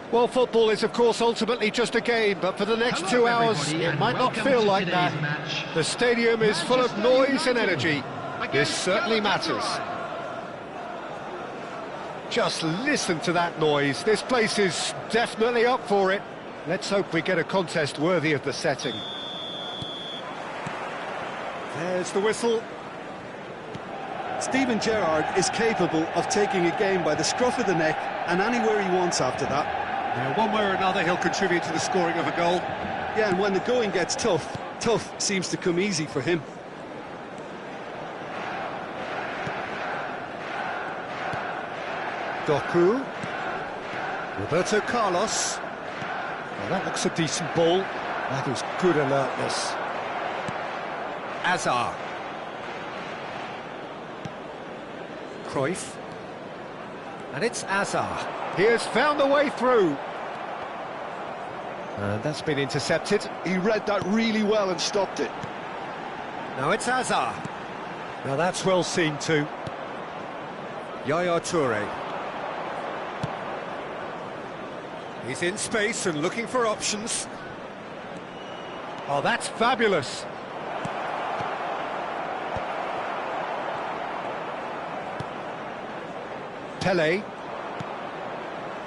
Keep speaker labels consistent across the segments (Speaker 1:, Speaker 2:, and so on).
Speaker 1: Well, football is, of course, ultimately just a game, but for the next 2 hours, it might not feel like that. The stadium is full of noise and energy. This certainly matters. Just listen to that noise. This place is definitely up for it. Let's hope we get a contest worthy of the setting. There's the whistle.
Speaker 2: Steven Gerrard is capable of taking a game by the scruff of the neck and anywhere he wants after that.
Speaker 1: Now, one way or another, he'll contribute to the scoring of a goal.
Speaker 2: Yeah, and when the going gets tough, tough seems to come easy for him.
Speaker 1: Doku. Roberto Carlos. Well, that looks a decent ball. That is good alertness. Azar. Cruyff. And it's Azar. He has found a way through. And that's been intercepted.
Speaker 2: He read that really well and stopped it.
Speaker 1: Now it's Azar. Now that's well seen too. Yaya Toure. He's in space and looking for options. Oh, that's fabulous. Pele.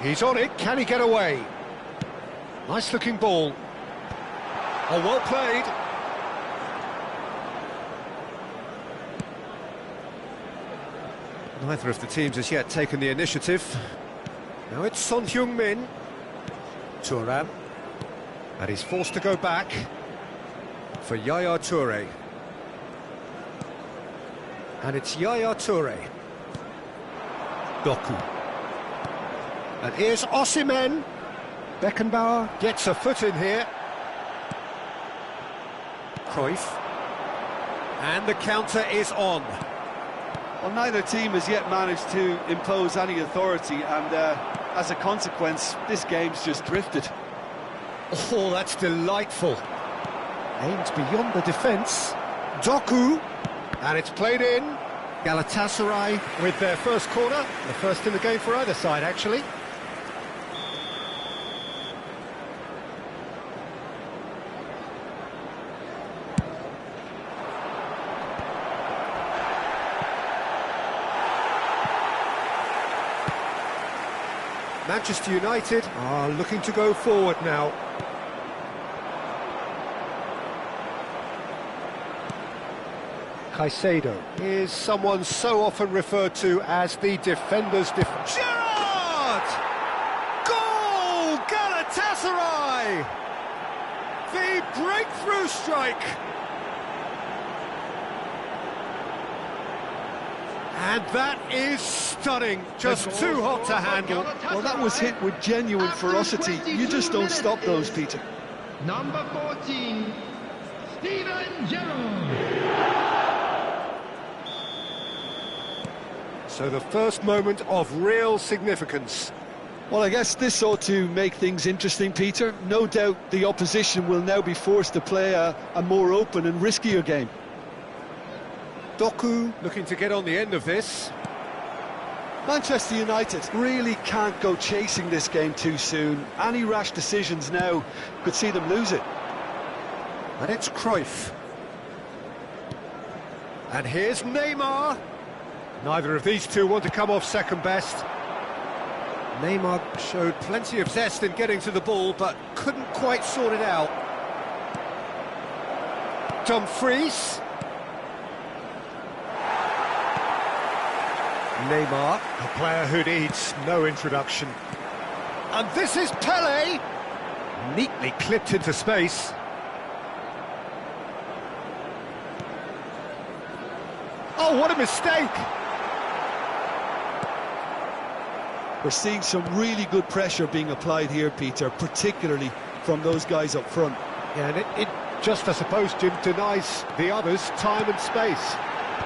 Speaker 1: He's on it, can he get away? Nice looking ball. Oh, well played. Neither of the teams has yet taken the initiative. Now it's Son Heung-min. Thuram. And he's forced to go back for Yaya Toure. And it's Yaya Toure. Doku. And here's Osimhen. Beckenbauer gets a foot in here. Cruyff. And the counter is on.
Speaker 2: Well, neither team has yet managed to impose any authority, and as a consequence, this game's just drifted.
Speaker 1: Oh, that's delightful. Aimed beyond the defence. Doku. And it's played in. Galatasaray with their first corner. The first in the game for either side, actually. Manchester United are looking to go forward now. Caicedo is someone so often referred to as the defender's Gerrard! Goal! Galatasaray! The breakthrough strike! And that is stunning, just too hot to handle.
Speaker 2: Well, that was hit with genuine ferocity. You just don't stop those, Peter.
Speaker 3: Number 14, Steven Gerrard.
Speaker 1: So the first moment of real significance.
Speaker 2: Well, I guess this ought to make things interesting, Peter. No doubt the opposition will now be forced to play a more open and riskier game.
Speaker 1: Doku looking to get on the end of this.
Speaker 2: Manchester United really can't go chasing this game too soon. Any rash decisions now could see them lose it.
Speaker 1: And it's Cruyff. And here's Neymar. Neither of these two want to come off second best. Neymar showed plenty of zest in getting to the ball, but couldn't quite sort it out. Dumfries. Neymar, a player who needs no introduction. And this is Pele! Neatly clipped into space. Oh, what a mistake!
Speaker 2: We're seeing some really good pressure being applied here, Peter, particularly from those guys up front.
Speaker 1: Yeah, and it just, I suppose, Jim, denies the others time and space.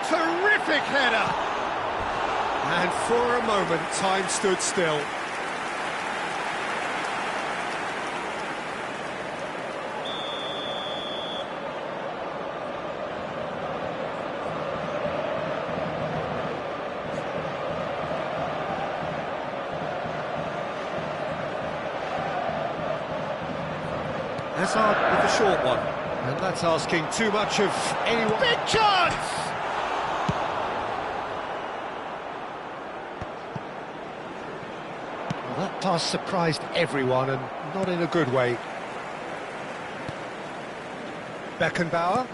Speaker 1: Terrific header! And for a moment, time stood still. Hazard with the short one. And that's asking too much of anyone. Big chance! Well, that pass surprised everyone, and not in a good way. Beckenbauer.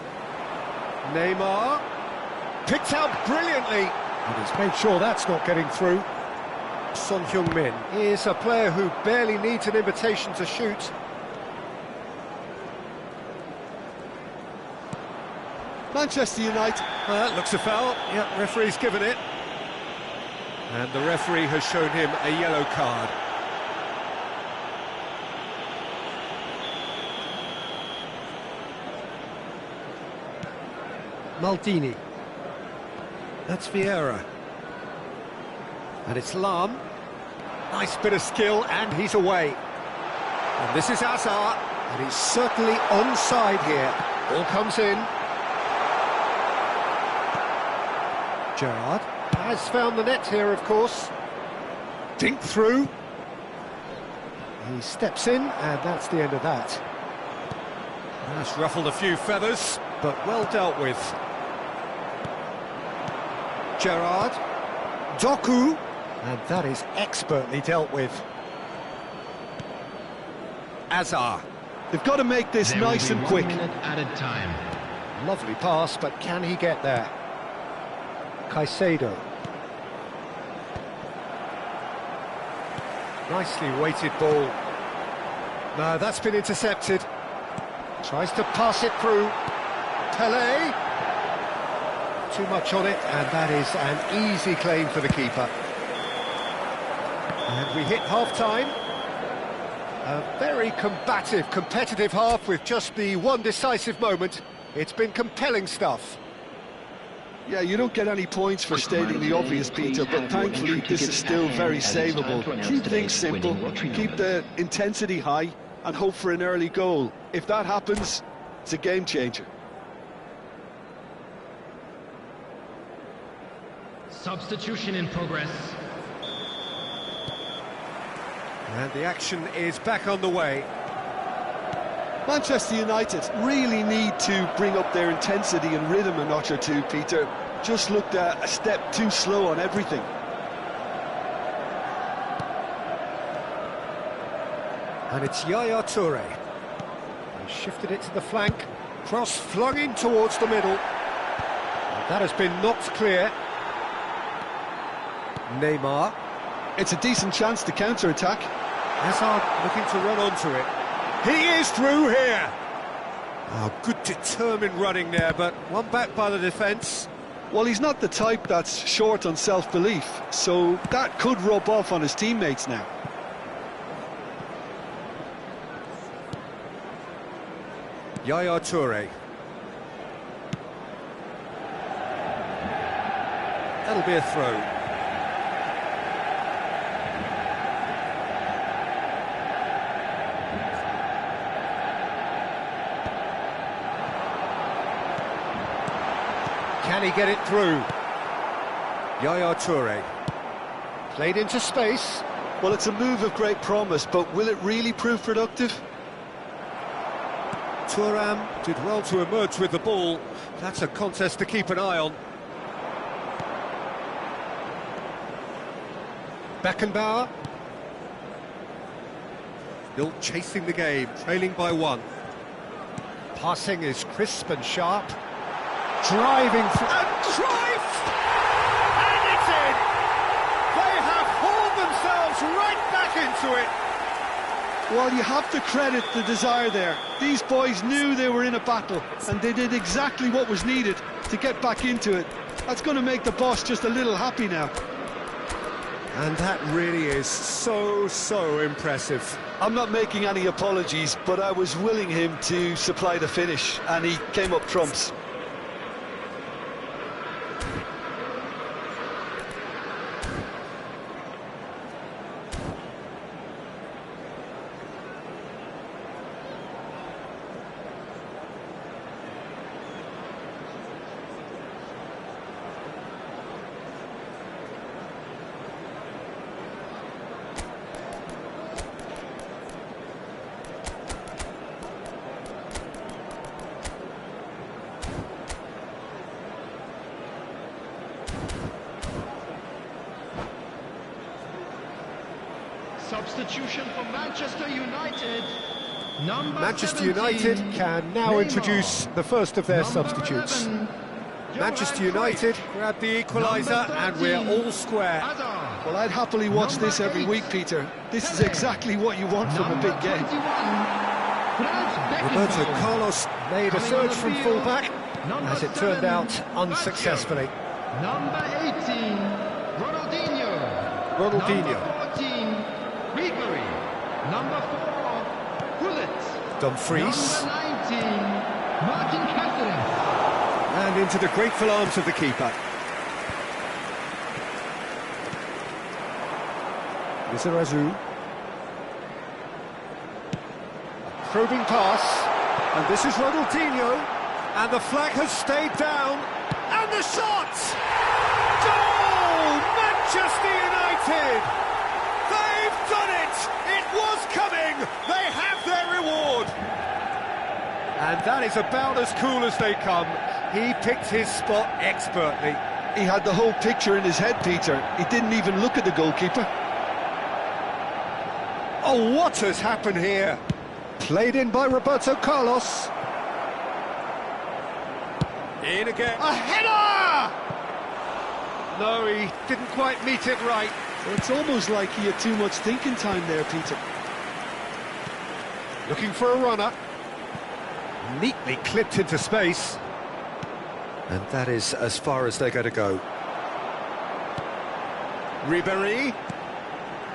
Speaker 1: Neymar. Picked out brilliantly. And he's made sure that's not getting through. Son Heung-min is a player who barely needs an invitation to shoot.
Speaker 2: Manchester United.
Speaker 1: Well, that looks a foul. Yeah, referee's given it. And the referee has shown him a yellow card. Maldini. That's Vieira. And it's Lahm. Nice bit of skill, and he's away. And this is Hazard, and he's certainly onside here. All comes in. Gerrard has found the net here, of course. Dink through. He steps in, and that's the end of that. That's ruffled a few feathers, but well dealt with. Gerrard. Doku. And that is expertly dealt with. Hazard.
Speaker 2: They've got to make this nice and quick.
Speaker 3: Added time.
Speaker 1: Lovely pass, but can he get there? Caicedo. Nicely weighted ball. No, that's been intercepted. Tries to pass it through. Pele. Too much on it, and that is an easy claim for the keeper. And we hit half-time. A very combative, competitive half with just the one decisive moment. It's been compelling stuff.
Speaker 2: Yeah, you don't get any points for stating the obvious, Peter, but thankfully this is still very savable. Keep things simple, keep the intensity high, and hope for an early goal. If that happens, it's a game changer.
Speaker 3: Substitution in progress.
Speaker 1: And the action is back on the way.
Speaker 2: Manchester United really need to bring up their intensity and rhythm a notch or two, Peter. Just looked a step too slow on everything.
Speaker 1: And it's Yaya Toure. He shifted it to the flank. Cross flung in towards the middle. And that has been knocked clear. Neymar.
Speaker 2: It's a decent chance to counter-attack.
Speaker 1: Hazard looking to run onto it. He is through here! Oh, good determined running there, but one back by the defence.
Speaker 2: Well, he's not the type that's short on self-belief, so that could rub off on his teammates now.
Speaker 1: Yaya Toure. That'll be a throw. Can he get it through? Yaya Toure. Played into space.
Speaker 2: Well, it's a move of great promise, but will it really prove productive?
Speaker 1: Thuram did well to emerge with the ball. That's a contest to keep an eye on. Beckenbauer. Still chasing the game, trailing by one. Passing is crisp and sharp. Driving through, and Cruyff! And it's in! into it.
Speaker 2: Well, you have to credit the desire there. These boys knew they were in a battle, and they did exactly what was needed to get back into it. That's going to make the boss just a little happy now.
Speaker 1: And that really is so impressive.
Speaker 2: I'm not making any apologies, but I was willing him to supply the finish, and he came up trumps.
Speaker 3: Substitution for Manchester United.
Speaker 1: Manchester United can now introduce the first of their substitutes. Manchester United grab the equaliser and we're all square.
Speaker 2: Well, I'd happily watch this every week, Peter. This is exactly what you want from a big game.
Speaker 1: Roberto Carlos made a surge from full-back, as it turned out unsuccessfully.
Speaker 3: Number 18, Ronaldinho.
Speaker 1: Ronaldinho.
Speaker 3: Number 14, Ribery. Number 4, Gullit.
Speaker 1: Dumfries.
Speaker 3: Number 19, Martin Cáceres.
Speaker 1: And into the grateful arms of the keeper. Lizarazu. Probing pass. And this is Ronaldinho. And the flag has stayed down. And the shot! Goal! Manchester United! They've done it! It was coming! They have their reward! And that is about as cool as they come. He picked his spot expertly.
Speaker 2: He had the whole picture in his head, Peter. He didn't even look at the goalkeeper.
Speaker 1: Oh, what has happened here? Played in by Roberto Carlos. In again. A header! No, he didn't quite meet it right.
Speaker 2: Well, it's almost like he had too much thinking time there, Peter.
Speaker 1: Looking for a runner. Neatly clipped into space. And that is as far as they're going to go. Ribery.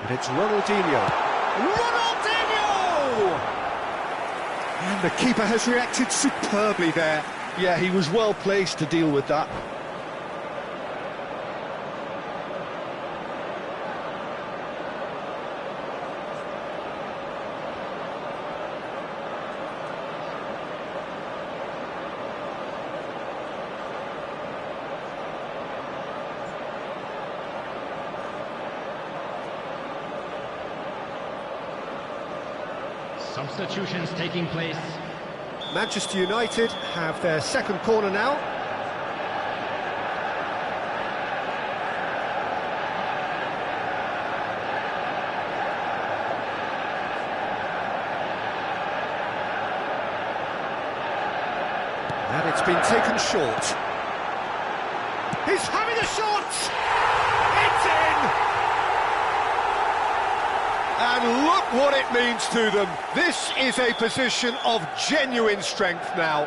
Speaker 1: And it's Ronaldinho. Ronaldinho! And the keeper has reacted superbly there.
Speaker 2: Yeah, he was well placed to deal with that.
Speaker 3: Substitutions taking place.
Speaker 1: Manchester United have their second corner now. And it's been taken short. He's having a shot! It's in! And look what it means to them. This is a position of genuine strength now.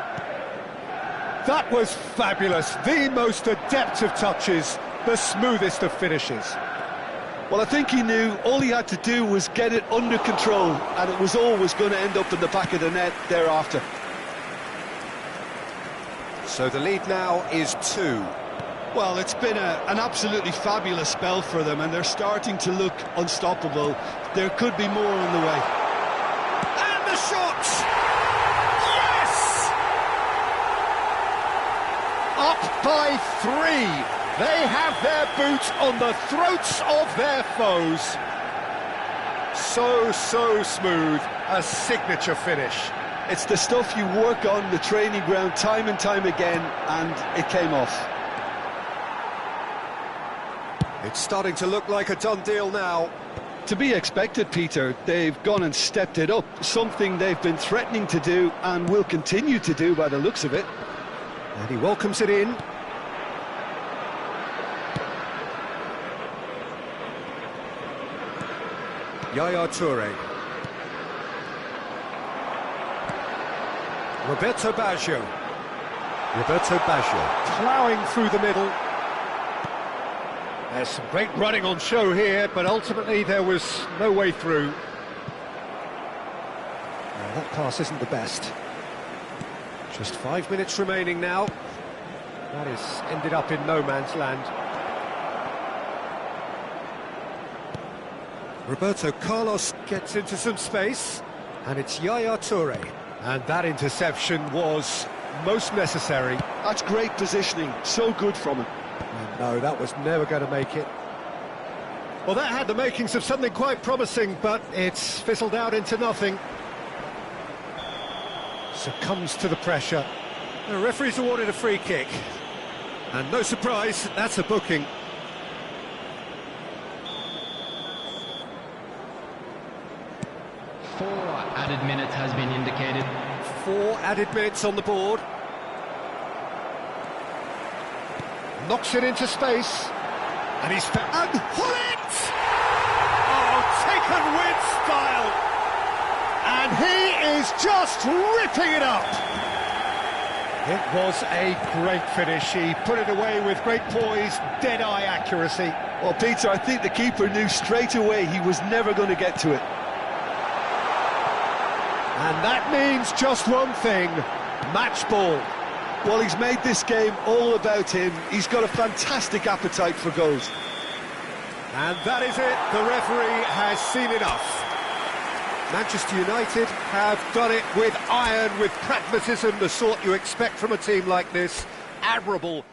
Speaker 1: That was fabulous. The most adept of touches, the smoothest of finishes.
Speaker 2: Well, I think he knew all he had to do was get it under control, and it was always going to end up in the back of the net thereafter.
Speaker 1: So the lead now is 2.
Speaker 2: Well, it's been an absolutely fabulous spell for them, and they're starting to look unstoppable. There could be more on the way.
Speaker 1: And the shot! Yes! Up by 3. They have their boot on the throats of their foes. So smooth. A signature finish.
Speaker 2: It's the stuff you work on the training ground time and time again, and it came off.
Speaker 1: It's starting to look like a done deal now.
Speaker 2: To be expected, Peter. They've gone and stepped it up, something they've been threatening to do and will continue to do by the looks of it.
Speaker 1: And he welcomes it in. Yaya Toure. Roberto Baggio. Roberto Baggio ploughing through the middle. There's some great running on show here, but ultimately there was no way through. That pass isn't the best. Just 5 minutes remaining now. That is ended up in no man's land. Roberto Carlos gets into some space, and it's Yaya Toure. And that interception was most necessary.
Speaker 2: That's great positioning, so good from him.
Speaker 1: And no, that was never going to make it. Well, that had the makings of something quite promising, but it's fizzled out into nothing. Succumbs to the pressure. The referee's awarded a free kick. And no surprise, that's a booking.
Speaker 3: Added minutes has been indicated.
Speaker 1: 4 added minutes on the board. Knocks it into space. And he's... And Hullet! Oh, taken with style. And he is just ripping it up. It was a great finish. He put it away with great poise, dead-eye accuracy.
Speaker 2: Well, Peter, I think the keeper knew straight away he was never going to get to it.
Speaker 1: And that means just one thing, match ball.
Speaker 2: Well, he's made this game all about him. He's got a fantastic appetite for goals.
Speaker 1: And that is it, the referee has seen enough. Manchester United have done it with iron, with pragmatism, the sort you expect from a team like this. Admirable.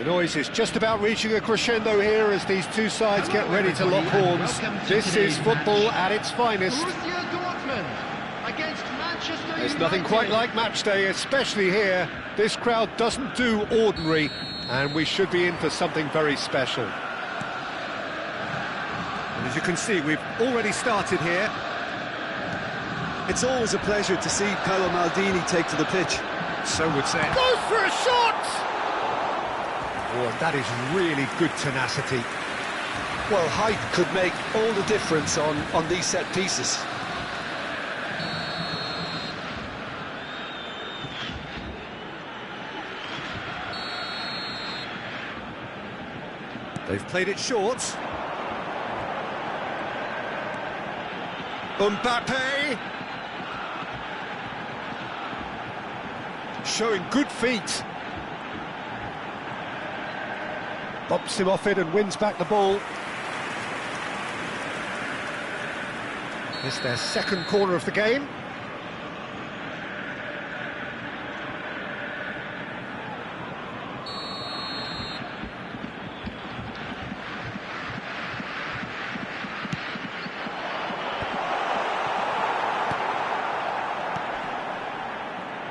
Speaker 1: The noise is just about reaching a crescendo here as these two sides get ready to lock horns. This is football at its finest. There's nothing quite like match day, especially here. This crowd doesn't do ordinary, and we should be in for something very special. And as you can see, we've already started here.
Speaker 2: It's always a pleasure to see Paolo Maldini take to the pitch.
Speaker 1: So would say. Goes for a shot! Oh, that is really good tenacity.
Speaker 2: Well, height could make all the difference on these set pieces.
Speaker 1: They've played it short. Mbappe! Showing good feet. Bumps him off it and wins back the ball. It's their second corner of the game.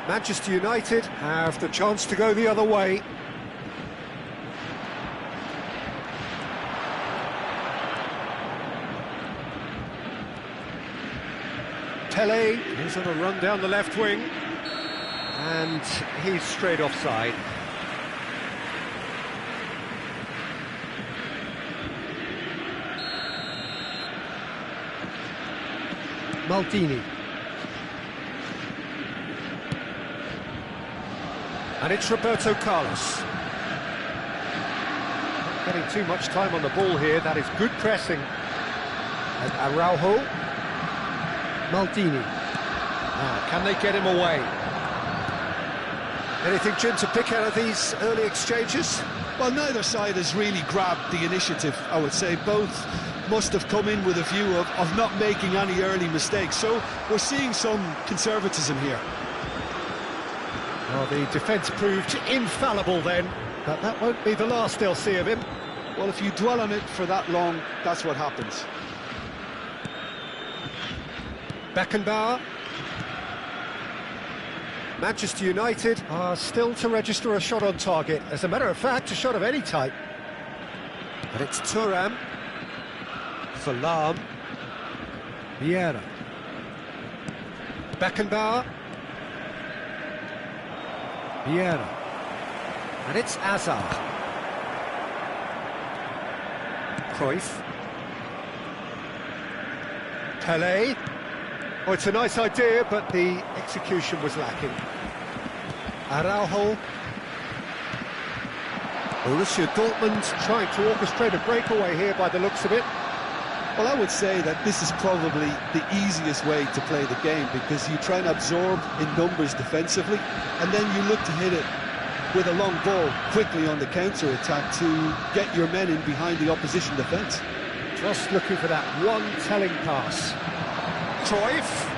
Speaker 1: Manchester United have the chance to go the other way. Pele is on a run down the left wing, and he's straight offside. Maldini. And it's Roberto Carlos. Not getting too much time on the ball here. That is good pressing. And Araujo. Maldini. Now, can they get him away? Anything, Jim, to pick out of these early exchanges?
Speaker 2: Well, neither side has really grabbed the initiative, I would say. Both must have come in with a view of not making any early mistakes. So we're seeing some conservatism here.
Speaker 1: Well, the defence proved infallible then, but that won't be the last they'll see of him.
Speaker 2: Well, if you dwell on it for that long, that's what happens.
Speaker 1: Beckenbauer. Manchester United are still to register a shot on target. As a matter of fact, a shot of any type. But it's Thuram. Salam. Vieira. Beckenbauer. Vieira. And it's Hazard. Cruyff. Pele. Oh, it's a nice idea, but the execution was lacking. Araujo. Borussia Dortmund trying to orchestrate a breakaway here by the looks of it.
Speaker 2: Well, I would say that this is probably the easiest way to play the game, because you try and absorb in numbers defensively, and then you look to hit it with a long ball quickly on the counter-attack to get your men in behind the opposition defence.
Speaker 1: Just looking for that one telling pass. Cruyff.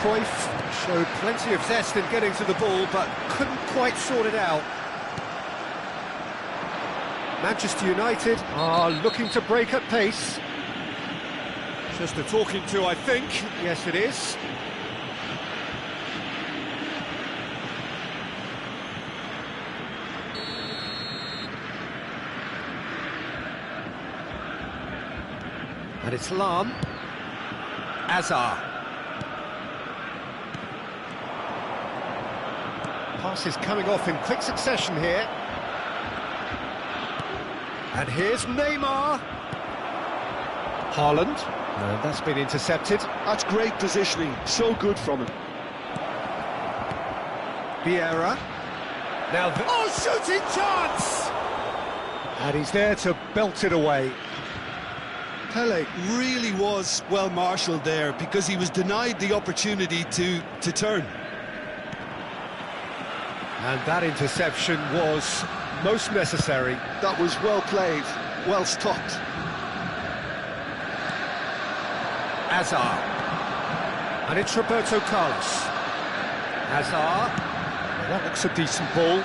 Speaker 1: Cruyff showed plenty of zest in getting to the ball, but couldn't quite sort it out. Manchester United are looking to break at pace. Just a talking to, I think. Yes, it is. And it's Lahm. Hazard. Passes coming off in quick succession here. And here's Neymar. Haaland. No, that's been intercepted.
Speaker 2: That's great positioning. So good from him.
Speaker 1: Vieira. Now, shooting chance! And he's there to belt it away.
Speaker 2: Pele really was well marshalled there, because he was denied the opportunity to turn.
Speaker 1: And that interception was most necessary.
Speaker 2: That was well played, well stopped.
Speaker 1: Hazard. And it's Roberto Carlos. Hazard. Well, that looks a decent ball.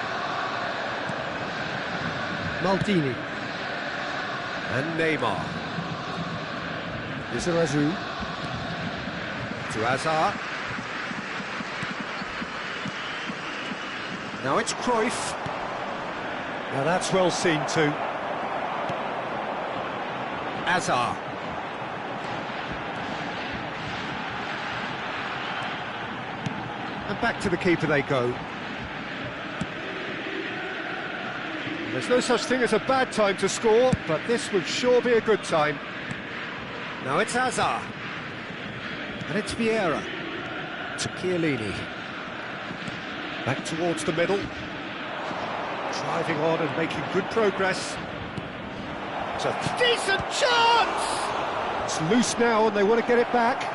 Speaker 1: Maldini. And Neymar. Lizarazu. To Hazard. Now it's Cruyff. Now that's well seen too. Hazard. And back to the keeper they go. There's no such thing as a bad time to score, but this would sure be a good time. Now it's Hazard. And it's Vieira. To Chiellini. Back towards the middle. Driving on and making good progress. It's a decent chance! It's loose now and they want to get it back.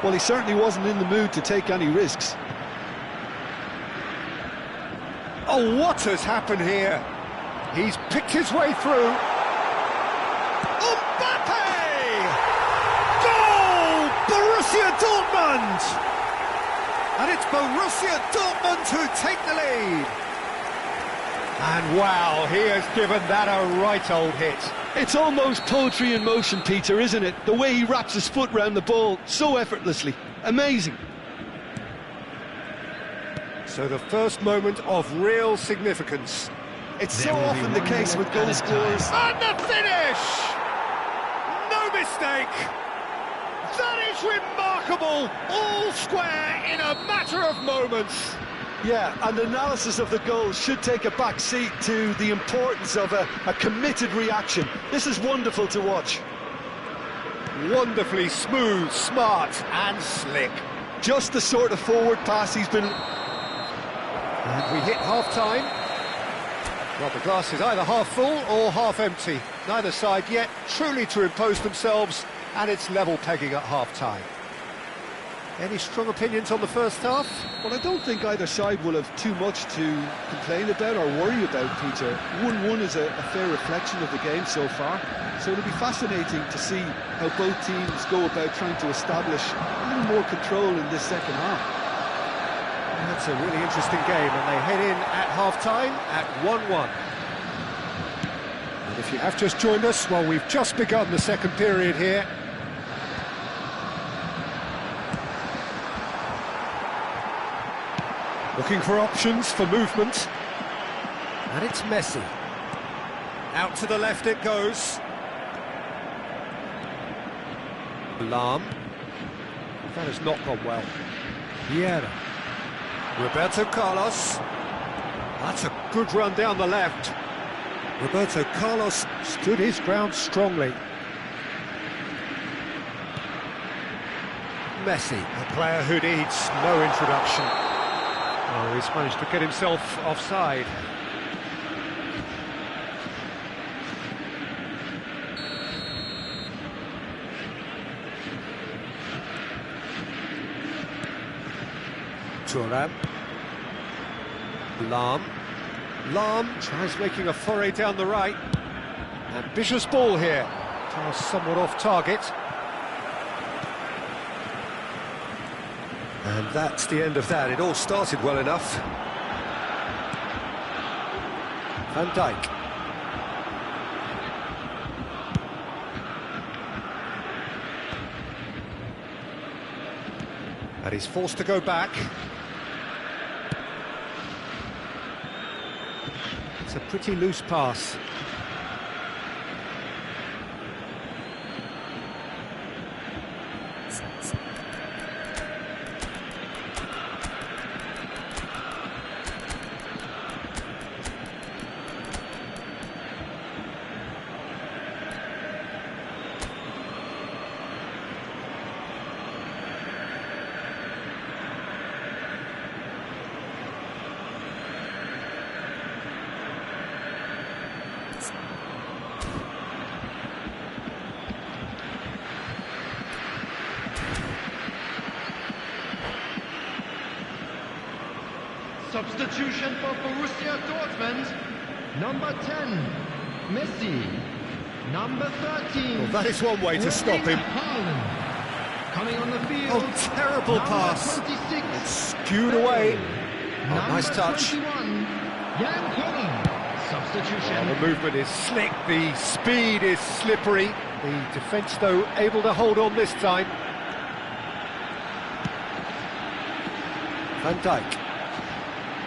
Speaker 2: Well, he certainly wasn't in the mood to take any risks.
Speaker 1: Oh, what has happened here? He's picked his way through. Mbappe! Goal! Borussia Dortmund! And it's Borussia Dortmund who take the lead. And wow, he has given that a right old hit.
Speaker 2: It's almost poetry in motion, Peter, isn't it? The way he wraps his foot round the ball so effortlessly. Amazing.
Speaker 1: So the first moment of real significance.
Speaker 2: It's so often the case with goal scorers.
Speaker 1: And the finish! No mistake! That is remarkable! All square in a matter of moments.
Speaker 2: Yeah, and analysis of the goal should take a back seat to the importance of a committed reaction. This is wonderful to watch.
Speaker 1: Wonderfully smooth, smart and slick.
Speaker 2: Just the sort of forward pass he's been...
Speaker 1: And we hit half-time. Well, the glass is either half full or half empty. Neither side yet truly to impose themselves, and it's level pegging at half-time. Any strong opinions on the first half?
Speaker 2: Well, I don't think either side will have too much to complain about or worry about, Peter. 1-1 is a fair reflection of the game so far, so it'll be fascinating to see how both teams go about trying to establish a little more control in this second half.
Speaker 1: That's a really interesting game, and they head in at half-time at 1-1. And if you have just joined us, well, we've just begun the second period here. Looking for options for movement. And it's Messi. Out to the left it goes. Lahm. That has not gone well. Vieira. Roberto Carlos. That's a good run down the left. Roberto Carlos stood his ground strongly. Messi, a player who needs no introduction. Oh, he's managed to get himself offside. Thuram. Lahm tries making a foray down the right. Ambitious ball here. Pass somewhat off target. And that's the end of that. It all started well enough. Van Dijk. And he's forced to go back. It's a pretty loose pass.
Speaker 3: Substitution for Borussia Dortmund. Number 10, Messi. Number 13.
Speaker 1: Well, that is one way to stop him.
Speaker 3: Haaland. Coming on the field.
Speaker 1: Oh, terrible pass.
Speaker 3: 26.
Speaker 1: It's skewed away. Oh, nice touch.
Speaker 3: 21, Jan Koller. Substitution.
Speaker 1: The movement is slick, the speed is slippery. The defence, though, able to hold on this time. Van Dijk.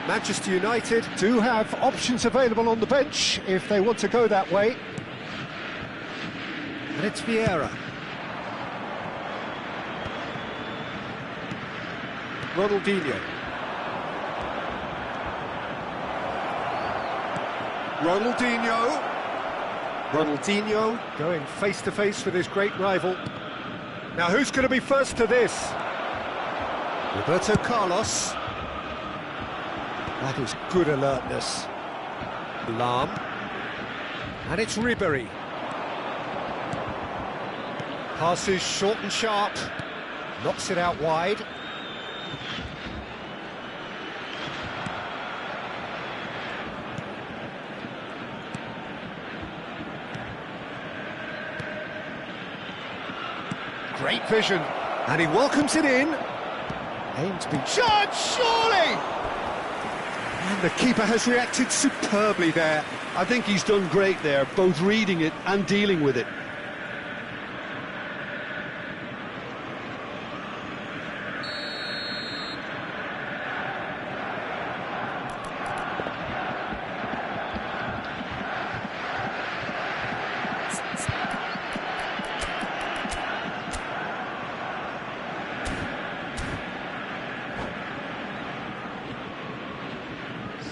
Speaker 1: Manchester United do have options available on the bench if they want to go that way. And it's Vieira. Ronaldinho. Ronaldinho going face-to-face with his great rival. Now who's going to be first to this? Roberto Carlos. That is good alertness. Lahm. And it's Ribéry. Passes short and sharp. Knocks it out wide. Great vision, and he welcomes it in. Aims be shot, surely! And the keeper has reacted superbly there.
Speaker 2: I think he's done great there, both reading it and dealing with it.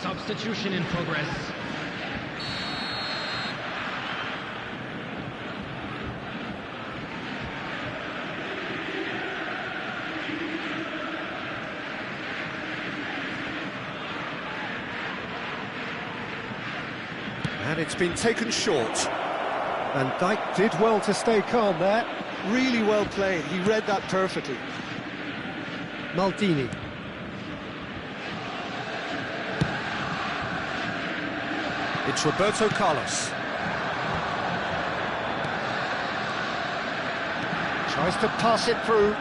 Speaker 3: Substitution in progress.
Speaker 1: And it's been taken short. Van Dijk did well to stay calm there.
Speaker 2: Really well played, he read that perfectly.
Speaker 1: Maldini. It's Roberto Carlos. Tries to pass it through.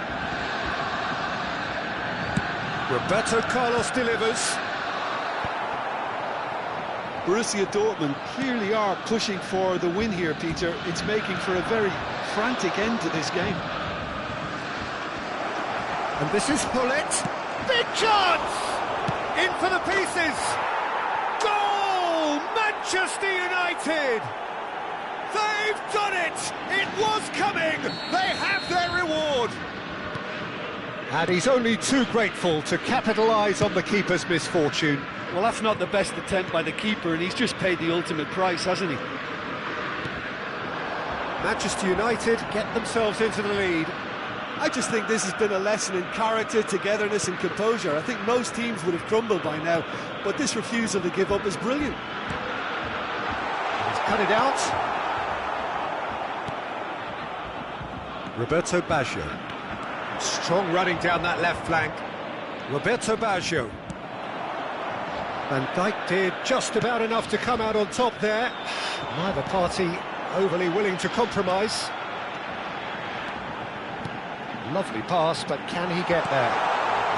Speaker 1: Roberto Carlos delivers.
Speaker 2: Borussia Dortmund clearly are pushing for the win here, Peter. It's making for a very frantic end to this game.
Speaker 1: And this is Hullet. Big chance! In for the pieces! Goal! Manchester United! They've done it! It was coming! They have their reward! And he's only too grateful to capitalise on the keeper's misfortune.
Speaker 2: Well, that's not the best attempt by the keeper, and he's just paid the ultimate price, hasn't he?
Speaker 1: Manchester United get themselves into the lead.
Speaker 2: I just think this has been a lesson in character, togetherness and composure. I think most teams would have crumbled by now, but this refusal to give up is brilliant.
Speaker 1: He's cut it out. Roberto Baggio. Strong running down that left flank. Roberto Baggio. Van Dijk did just about enough to come out on top there. Neither party overly willing to compromise. Lovely pass, but can he get there?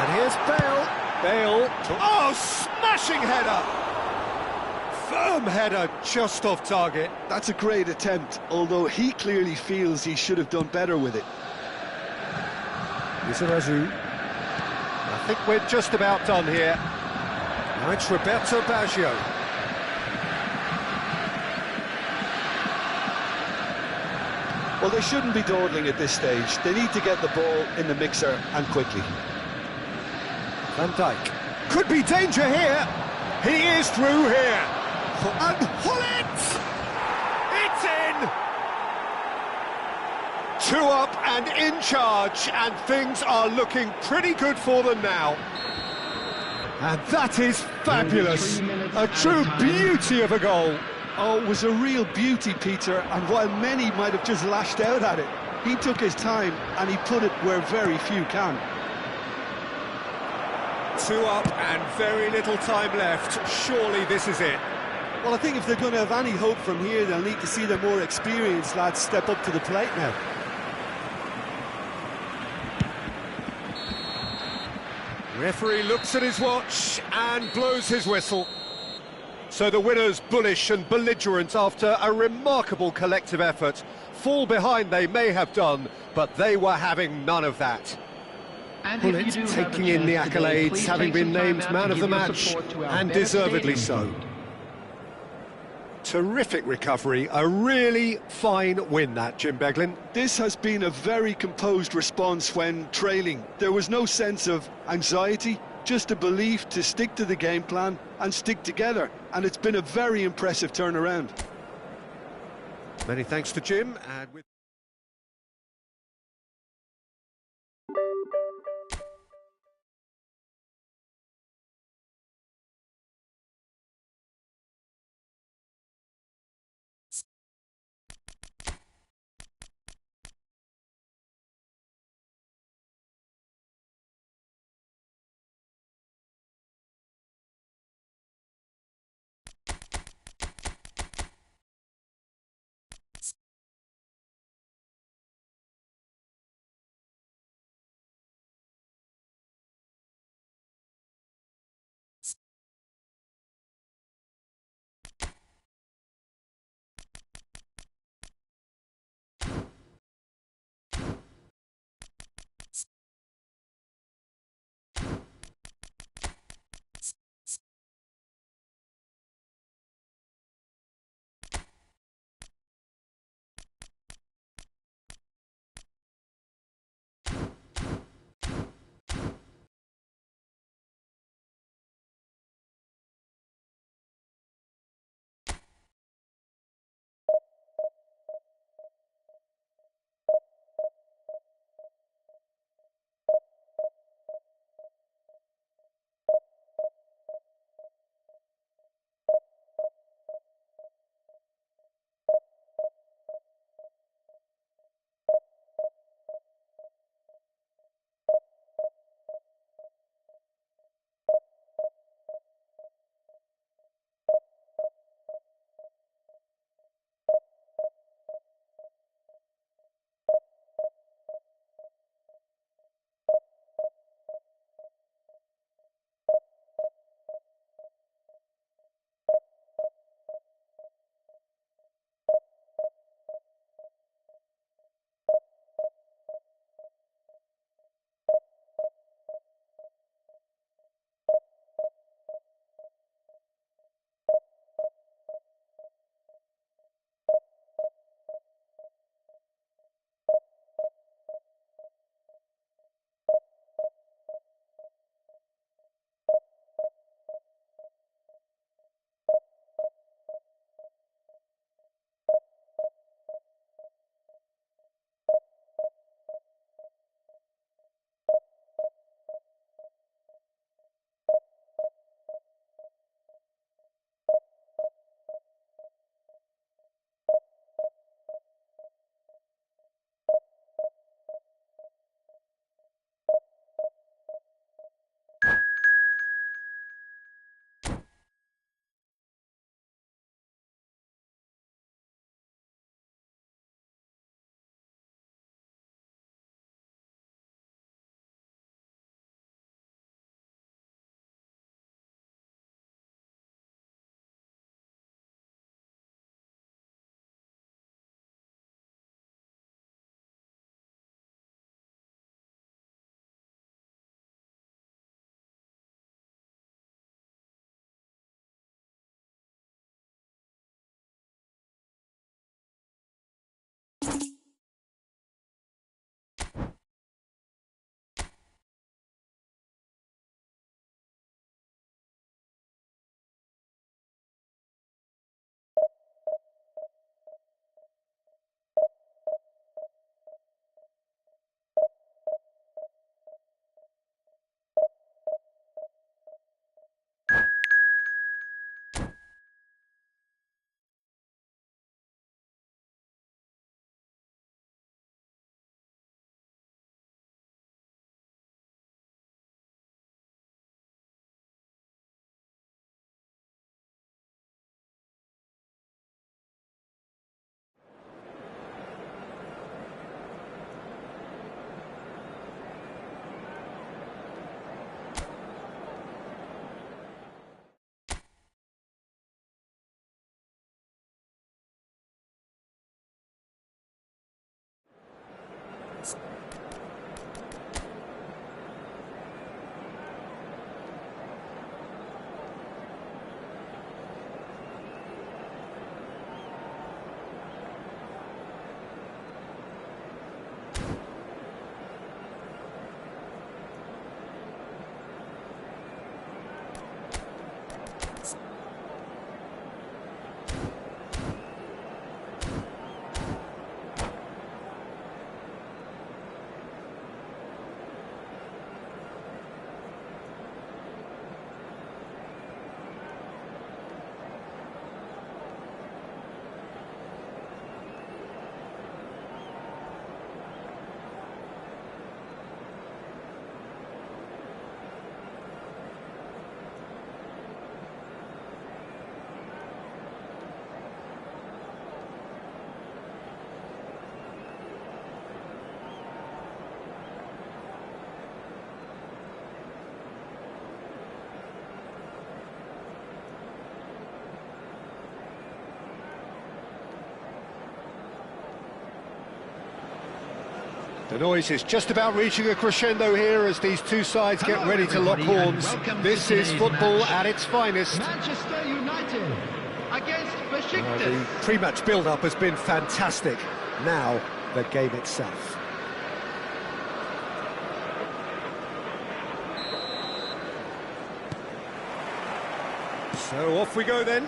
Speaker 1: And here's Bale. Bale. Oh, smashing header! Firm header, just off target.
Speaker 2: That's a great attempt, although he clearly feels he should have done better with it.
Speaker 1: Lizarazu. I think we're just about done here. Now it's Roberto Baggio.
Speaker 2: Well, they shouldn't be dawdling at this stage. They need to get the ball in the mixer, and quickly.
Speaker 1: Van Dijk. Could be danger here. He is through here. And Hullet! It's in! 2 up and in charge, and things are looking pretty good for them now. And that is fabulous. A true beauty of a goal.
Speaker 2: Oh, it was a real beauty, Peter, and while many might have just lashed out at it, he took his time and he put it where very few can.
Speaker 1: 2 up and very little time left. Surely this is it.
Speaker 2: Well, I think if they're going to have any hope from here, they'll need to see the more experienced lads step up to the plate now.
Speaker 1: Referee looks at his watch and blows his whistle. So the winners bullish and belligerent after a remarkable collective effort. Fall behind they may have done, but they were having none of that. Bullet taking in the accolades, having been named man of the match, and deservedly so. Terrific recovery, a really fine win that, Jim Beglin.
Speaker 2: This has been a very composed response when trailing. There was no sense of anxiety, just a belief to stick to the game plan and stick together, and it's been a very impressive turnaround.
Speaker 1: Many thanks to Jim, and with The noise is just about reaching a crescendo here as these two sides get ready to lock horns. This is football at its finest.
Speaker 3: Manchester United against Besiktas.
Speaker 1: The pre-match build-up has been fantastic. Now, the game itself. So off we go then.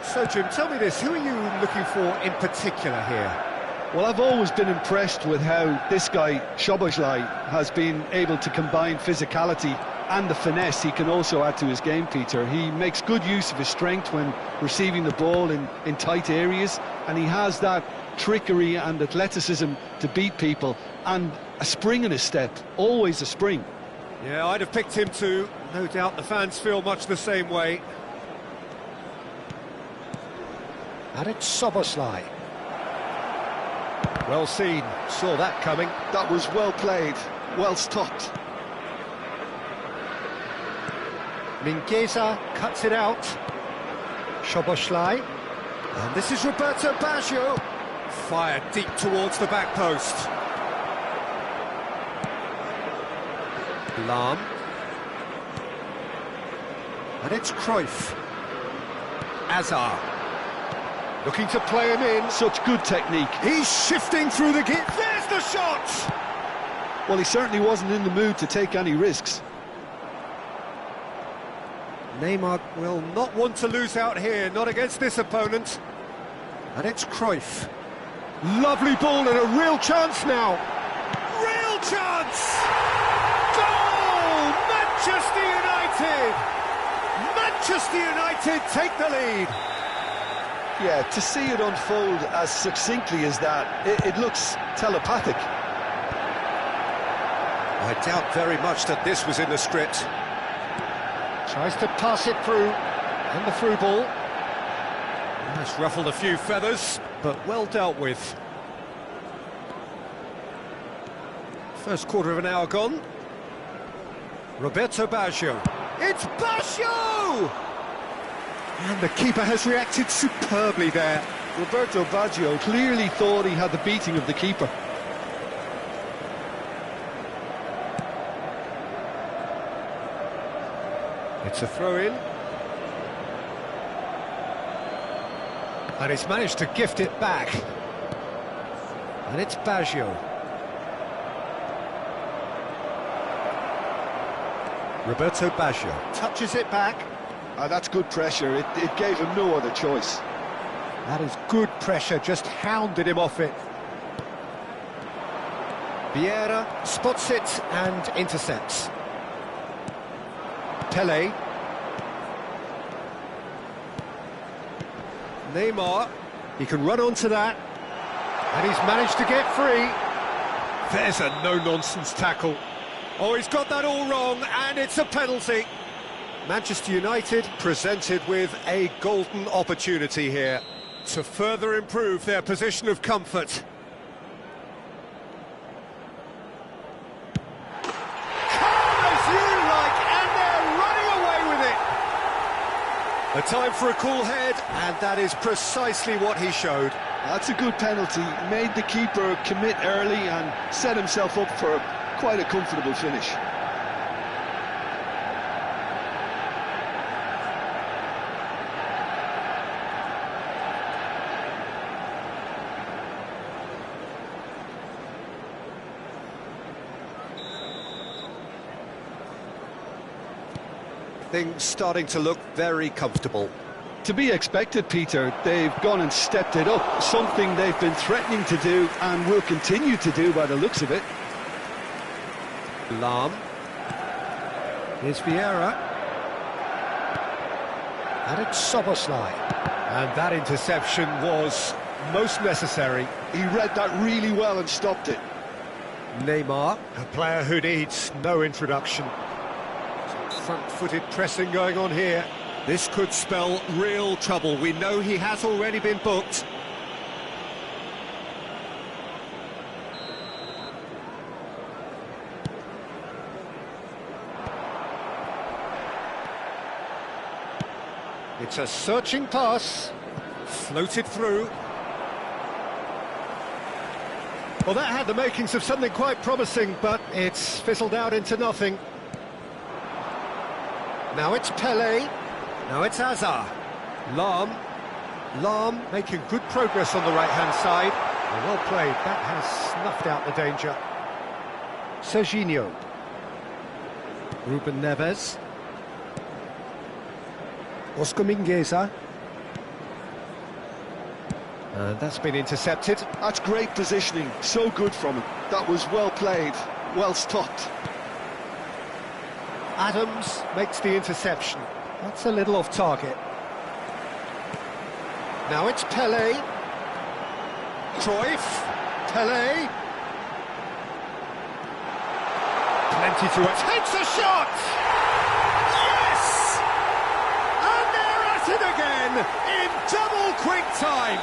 Speaker 1: So Jim, tell me this, who are you looking for in particular here?
Speaker 2: Well, I've always been impressed with how this guy, Szoboszlai, has been able to combine physicality and the finesse he can also add to his game, Peter. He makes good use of his strength when receiving the ball in tight areas, and he has that trickery and athleticism to beat people, and a spring in his step, always a spring.
Speaker 1: Yeah, I'd have picked him too. No doubt the fans feel much the same way. And it's Szoboszlai. Well seen, saw that coming.
Speaker 2: That was well played, well stopped.
Speaker 1: Mingueza cuts it out. Szoboszlai. And this is Roberto Baggio. Fired deep towards the back post. Lahm. And it's Cruyff. Azar. Looking to play him in.
Speaker 2: Such good technique.
Speaker 1: He's shifting through the gap. There's the shot!
Speaker 2: Well, he certainly wasn't in the mood to take any risks.
Speaker 1: Neymar will not want to lose out here, not against this opponent. And it's Cruyff. Lovely ball and a real chance now. Real chance! Goal! Manchester United! Manchester United take the lead.
Speaker 2: Yeah, to see it unfold as succinctly as that, it looks telepathic.
Speaker 1: I doubt very much that this was in the script. Tries to pass it through, and the through ball. That's ruffled a few feathers, but well dealt with. First quarter of an hour gone. Roberto Baggio. It's Baggio! And the keeper has reacted superbly there.
Speaker 2: Roberto Baggio clearly thought he had the beating of the keeper.
Speaker 1: It's a throw-in. And he's managed to gift it back. And it's Baggio. Roberto Baggio touches it back.
Speaker 2: That's good pressure. It gave him no other choice.
Speaker 1: That is good pressure, just hounded him off it. Vieira spots it and intercepts. Pele. Neymar. He can run onto that. And he's managed to get free. There's a no-nonsense tackle. Oh, he's got that all wrong, and it's a penalty. Manchester United presented with a golden opportunity here to further improve their position of comfort. Calm as you like, and they're running away with it. A time for a cool head, and that is precisely what he showed.
Speaker 2: That's a good penalty. Made the keeper commit early and set himself up for quite a comfortable finish.
Speaker 1: Things starting to look very comfortable.
Speaker 2: To be expected, Peter. They've gone and stepped it up, something they've been threatening to do and will continue to do by the looks of it.
Speaker 1: Lahm. Here's Vieira. And it's Szoboszlai. And that interception was most necessary.
Speaker 2: He read that really well and stopped it.
Speaker 1: Neymar, a player who needs no introduction. Front-footed pressing going on here. This could spell real trouble. We know he has already been booked. It's a searching pass. Floated through. Well, that had the makings of something quite promising, but it's fizzled out into nothing. Now it's Pele. Now it's Azar. Lam making good progress on the right-hand side. Well played. That has snuffed out the danger. Serginho. Ruben Neves. Oscar Mingueza. And that's been intercepted.
Speaker 2: That's great positioning, so good from him. That was well played, well stopped.
Speaker 1: Adams makes the interception. That's a little off target. Now it's Pele. Cruyff. Pele. Plenty to it. Takes a shot! Yes! And they're at it again in double quick time.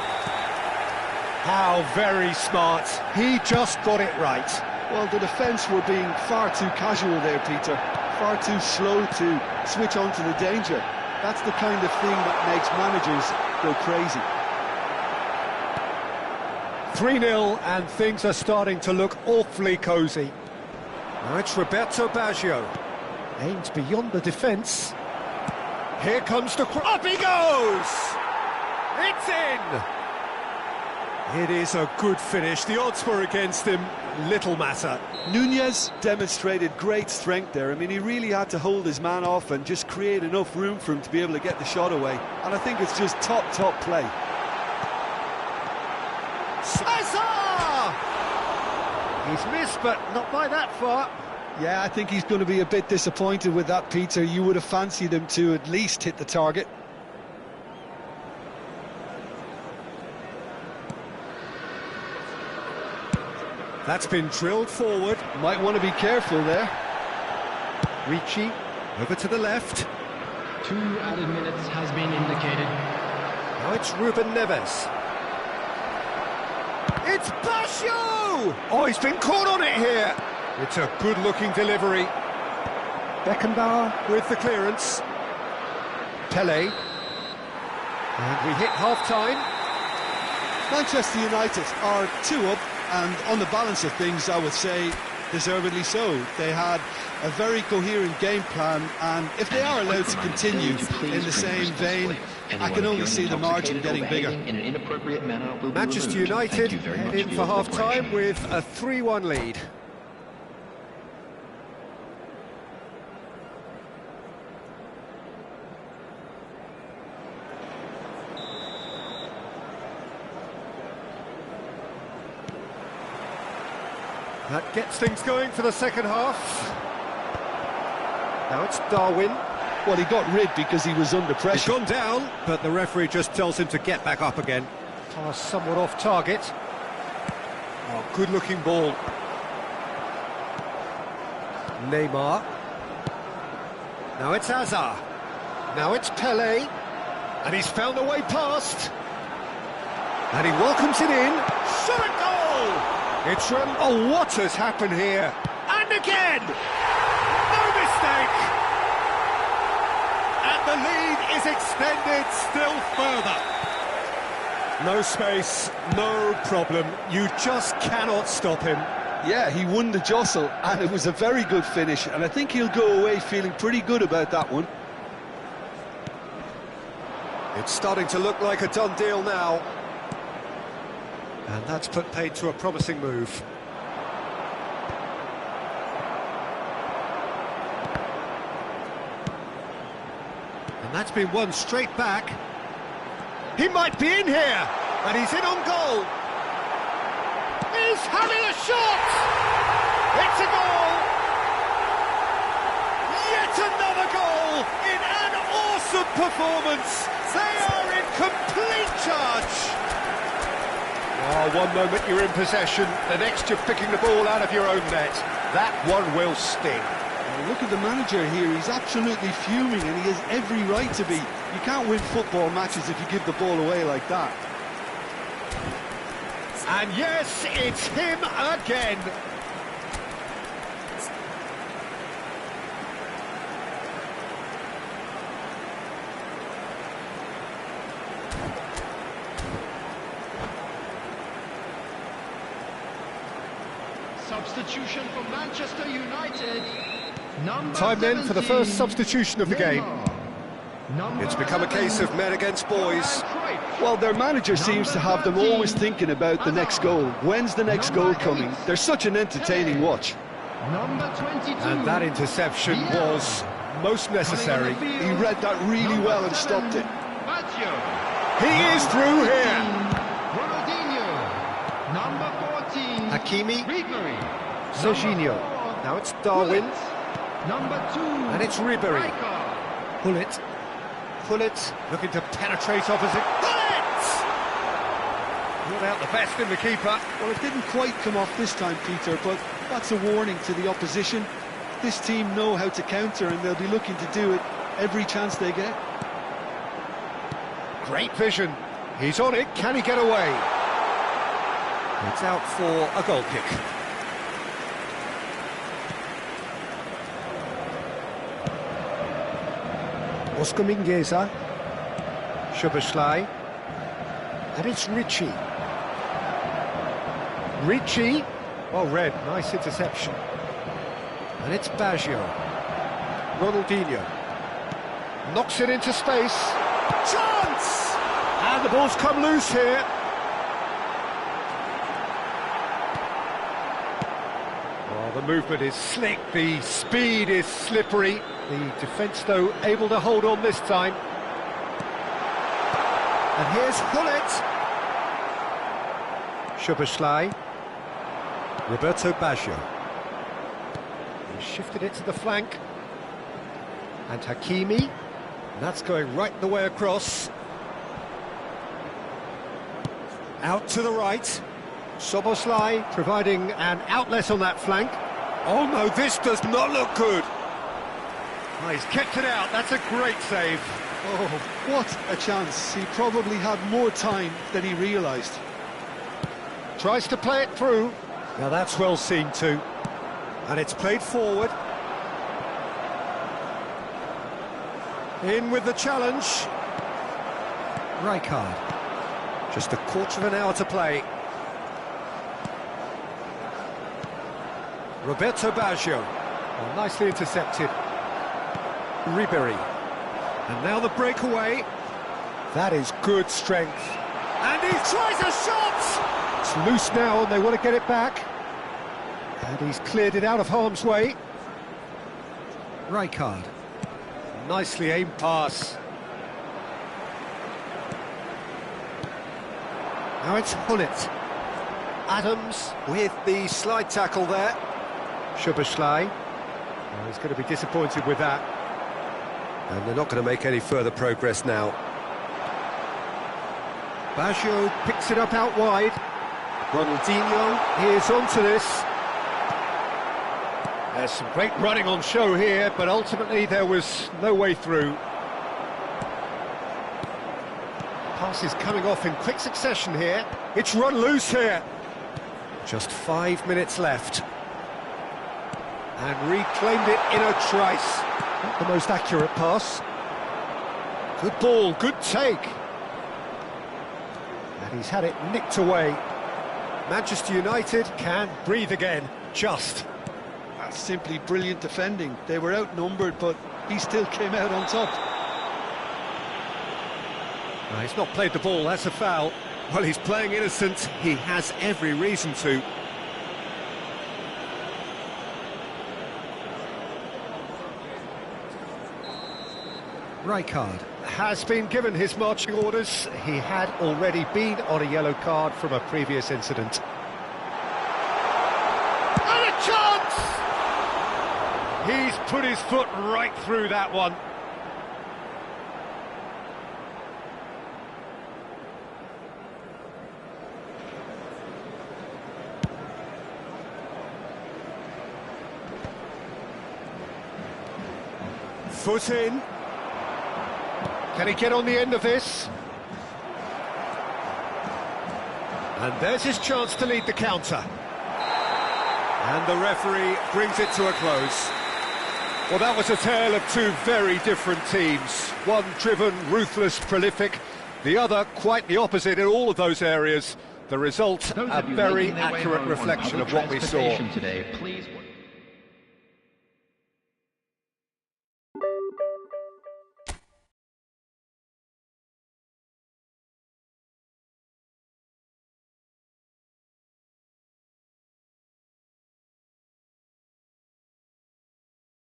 Speaker 1: How very smart. He just got it right.
Speaker 2: Well, the defence were being far too casual there, Peter. Far too slow to switch on to the danger. That's the kind of thing that makes managers go crazy.
Speaker 1: 3-0 and things are starting to look awfully cosy. Now it's Roberto Baggio. Aims beyond the defence. Here comes the... Up he goes! It's in! It is a good finish. The odds were against him. Little matter.
Speaker 2: Nunez demonstrated great strength there. I mean, he really had to hold his man off and just create enough room for him to be able to get the shot away. And I think it's just top play.
Speaker 1: Hazard! He's missed, but not by that far.
Speaker 2: Yeah, I think he's going to be a bit disappointed with that, Peter. You would have fancied him to at least hit the target.
Speaker 1: That's been drilled forward.
Speaker 2: Might want to be careful there.
Speaker 1: Ricci, over to the left.
Speaker 3: 2 added minutes has been indicated.
Speaker 1: Now it's Ruben Neves. It's Baggio! Oh, he's been caught on it here. It's a good-looking delivery. Beckenbauer with the clearance. Pele. And we hit half-time.
Speaker 2: Manchester United are 2 up, and on the balance of things, I would say deservedly so. They had a very coherent game plan, and if they are allowed to continue in the same vein, I can only see the margin getting bigger.
Speaker 1: Manchester United head in for half-time with a 3-1 lead. That gets things going for the second half. Now it's Darwin.
Speaker 2: Well, he got rid because he was under pressure.
Speaker 1: He's gone down, but the referee just tells him to get back up again. Pass somewhat off target. Oh, good-looking ball. Neymar. Now it's Azar. Now it's Pele. And he's found a way past. And he welcomes it in. Shot a goal! It's run. Oh, what has happened here? And again! No mistake! And the lead is extended still further. No space, no problem. You just cannot stop him.
Speaker 2: Yeah, he won the jostle, and it was a very good finish, and I think he'll go away feeling pretty good about that one.
Speaker 1: It's starting to look like a done deal now. And that's put paid to a promising move. And that's been won straight back. He might be in here, and he's in on goal. He's having a shot! It's a goal! Yet another goal in an awesome performance. They are in complete charge. Oh, one moment you're in possession, the next you're picking the ball out of your own net. That one will sting.
Speaker 2: Well, look at the manager here, he's absolutely fuming, and he has every right to be. You can't win football matches if you give the ball away like that.
Speaker 1: And yes, it's him again.
Speaker 3: Substitution for Manchester United.
Speaker 1: Time then for the first substitution of the game.
Speaker 4: It's become a case of men against boys.
Speaker 2: Well, their manager seems to have them always thinking about the next goal. When's the next goal coming? They're such an entertaining watch.
Speaker 3: Number 22.
Speaker 1: And that interception was most necessary.
Speaker 2: He read that really well and stopped it.
Speaker 1: He is through here.
Speaker 3: Ronaldinho. Number 14.
Speaker 1: Hakimi.
Speaker 3: Ribery.
Speaker 1: Serginho. Now it's Darwin.
Speaker 3: Number 2.
Speaker 1: And it's Ribery. Pullet. Pullet looking to penetrate opposite. Pullet! Not out the best in the keeper.
Speaker 2: Well, it didn't quite come off this time, Peter, but that's a warning to the opposition. This team know how to counter, and they'll be looking to do it every chance they get.
Speaker 1: Great vision. He's on it. Can he get away? It's out for a goal kick. Oscar Mingueza. Szoboszlai. And it's Ricci. Ricci. Well read. Nice interception. And it's Baggio. Ronaldinho. Knocks it into space. Chance! And the ball's come loose here. Oh, the movement is slick, the speed is slippery. The defence, though, able to hold on this time. And here's Hullet. Szoboszlai. Roberto Baggio. He shifted it to the flank. And Hakimi. That's going right the way across. Out to the right. Szoboszlai providing an outlet on that flank. Oh no, this does not look good. Oh, he's kept it out. That's a great save.
Speaker 2: Oh, what a chance. He probably had more time than he realised.
Speaker 1: Tries to play it through. Now that's well seen too. And it's played forward. In with the challenge. Rijkaard. Just a quarter of an hour to play. Roberto Baggio. Well, nicely intercepted. Ribery. And now the breakaway. That is good strength. And he tries a shot! It's loose now and they want to get it back. And he's cleared it out of harm's way. Rijkaard. Nicely aimed pass. Now it's Hullet. Adams with the slide tackle there. Szoboszlai. Oh, he's going to be disappointed with that.
Speaker 4: And they're not going to make any further progress now.
Speaker 1: Baggio picks it up out wide. Ronaldinho is onto this. There's some great running on show here, but ultimately there was no way through. Pass is coming off in quick succession here. It's run loose here. Just 5 minutes left. And reclaimed it in a trice. Not the most accurate pass. Good ball, good take. And he's had it nicked away. Manchester United can breathe again, just.
Speaker 2: That's simply brilliant defending. They were outnumbered, but he still came out on top.
Speaker 1: No, he's not played the ball, that's a foul. Well, he's playing innocent, he has every reason to. Rijkaard has been given his marching orders. He had already been on a yellow card from a previous incident. And a chance! He's put his foot right through that one. Foot in. Can he get on the end of this? And there's his chance to lead the counter. And the referee brings it to a close. Well, that was a tale of two very different teams. One driven, ruthless, prolific. The other quite the opposite in all of those areas. The result,
Speaker 5: Those
Speaker 1: a
Speaker 5: of you
Speaker 1: very
Speaker 5: making their way
Speaker 1: accurate
Speaker 5: home on
Speaker 1: reflection
Speaker 5: public
Speaker 1: of what we saw.
Speaker 5: transportation today, please.